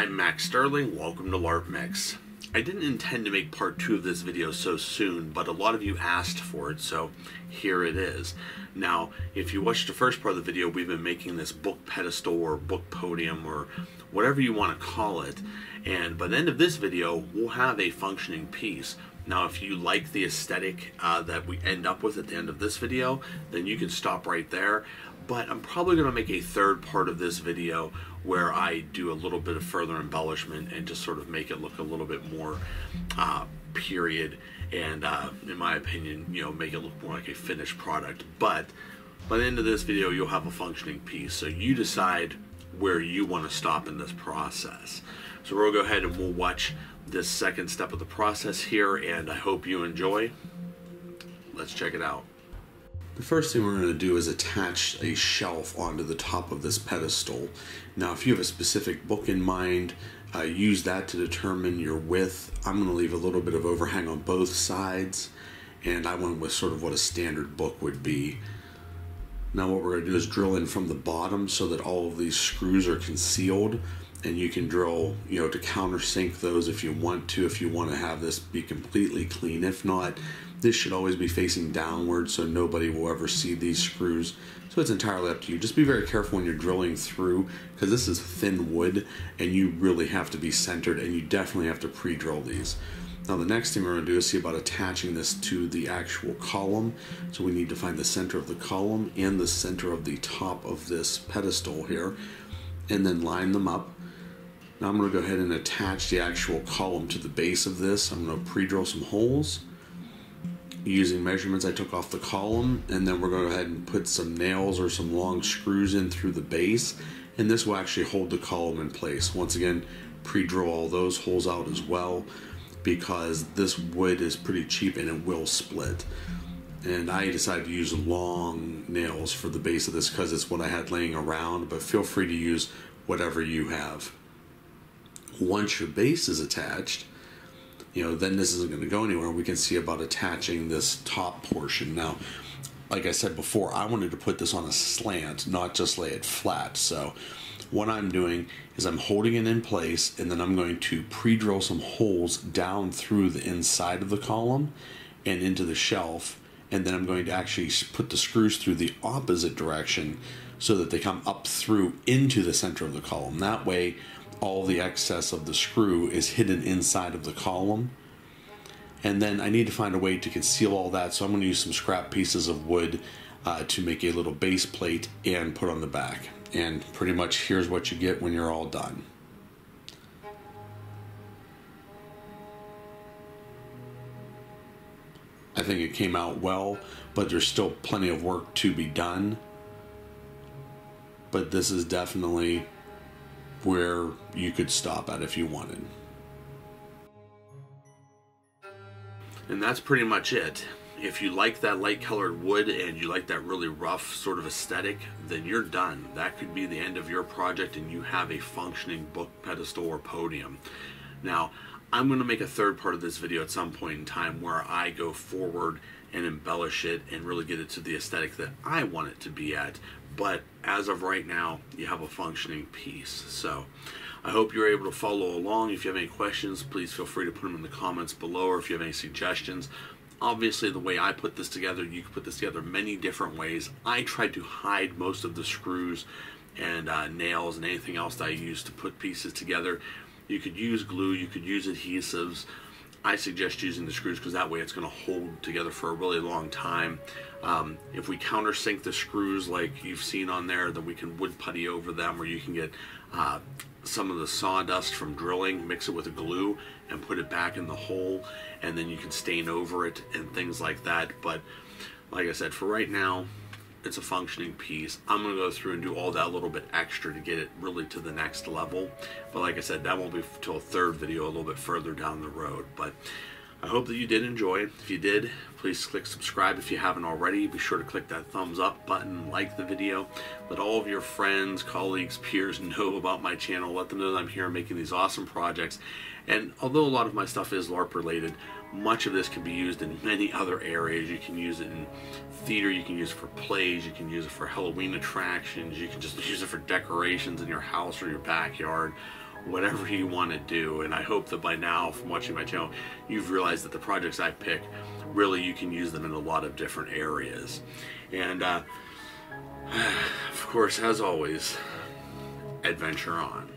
I'm Max Sterling, welcome to LarpMix. I didn't intend to make part 2 of this video so soon, but a lot of you asked for it, so here it is. Now, if you watched the first part of the video, we've been making this book pedestal or book podium or whatever you want to call it, and by the end of this video, we'll have a functioning piece. Now, if you like the aesthetic that we end up with at the end of this video, then you can stop right there. But I'm probably going to make a third part of this video where I do a little bit of further embellishment and just sort of make it look a little bit more period and, in my opinion, you know, make it look more like a finished product. But by the end of this video, you'll have a functioning piece. So you decide where you want to stop in this process. So we'll go ahead and we'll watch this second step of the process here, and I hope you enjoy. Let's check it out. The first thing we're going to do is attach a shelf onto the top of this pedestal. Now, if you have a specific book in mind, use that to determine your width. I'm going to leave a little bit of overhang on both sides, and I went with sort of what a standard book would be. Now what we're going to do is drill in from the bottom so that all of these screws are concealed, and you can drill, you know, to countersink those if you want to have this be completely clean. If not, this should always be facing downward so nobody will ever see these screws. So it's entirely up to you. Just be very careful when you're drilling through, because this is thin wood and you really have to be centered, and you definitely have to pre-drill these. Now the next thing we're going to do is see about attaching this to the actual column. So we need to find the center of the column and the center of the top of this pedestal here, and then line them up. Now I'm going to go ahead and attach the actual column to the base of this. I'm going to pre-drill some holes using measurements I took off the column, and then we're going to go ahead and put some nails or some long screws in through the base, and this will actually hold the column in place. Once again, pre-drill all those holes out as well, because this wood is pretty cheap and it will split. And I decided to use long nails for the base of this because it's what I had laying around, but feel free to use whatever you have. Once your base is attached, you know, then this isn't going to go anywhere. We can see about attaching this top portion. Now, like I said before, I wanted to put this on a slant, not just lay it flat. So what I'm doing is I'm holding it in place, and then I'm going to pre-drill some holes down through the inside of the column and into the shelf, and then I'm going to actually put the screws through the opposite direction so that they come up through into the center of the column. That way, all the excess of the screw is hidden inside of the column. And then I need to find a way to conceal all that, so I'm going to use some scrap pieces of wood to make a little base plate and put on the back. And pretty much here's what you get when you're all done. I think it came out well, but there's still plenty of work to be done. But this is definitely where you could stop at if you wanted. And that's pretty much it. If you like that light colored wood and you like that really rough sort of aesthetic, then you're done. That could be the end of your project and you have a functioning book pedestal or podium. Now, I'm going to make a third part of this video at some point in time where I go forward and embellish it and really get it to the aesthetic that I want it to be at. But as of right now, you have a functioning piece. So I hope you're able to follow along. If you have any questions, please feel free to put them in the comments below, or if you have any suggestions. Obviously, the way I put this together, you can put this together many different ways. I tried to hide most of the screws and nails and anything else that I use to put pieces together. You could use glue, you could use adhesives. I suggest using the screws because that way it's going to hold together for a really long time. If we countersink the screws like you've seen on there, then we can wood putty over them, or you can get some of the sawdust from drilling, mix it with a glue and put it back in the hole, and then you can stain over it and things like that. But like I said, for right now, it's a functioning piece. I'm going to go through and do all that a little bit extra to get it really to the next level. But like I said, that won't be until a third video a little bit further down the road. But I hope that you did enjoy. If you did, please click subscribe if you haven't already. Be sure to click that thumbs up button, like the video. Let all of your friends, colleagues, peers know about my channel. Let them know that I'm here making these awesome projects. And although a lot of my stuff is LARP related, much of this can be used in many other areas. You can use it in theater, you can use it for plays, you can use it for Halloween attractions, you can just use it for decorations in your house or your backyard. whatever you want to do. And I hope that by now, from watching my channel, you've realized that the projects I pick, really you can use them in a lot of different areas. And of course, as always, adventure on.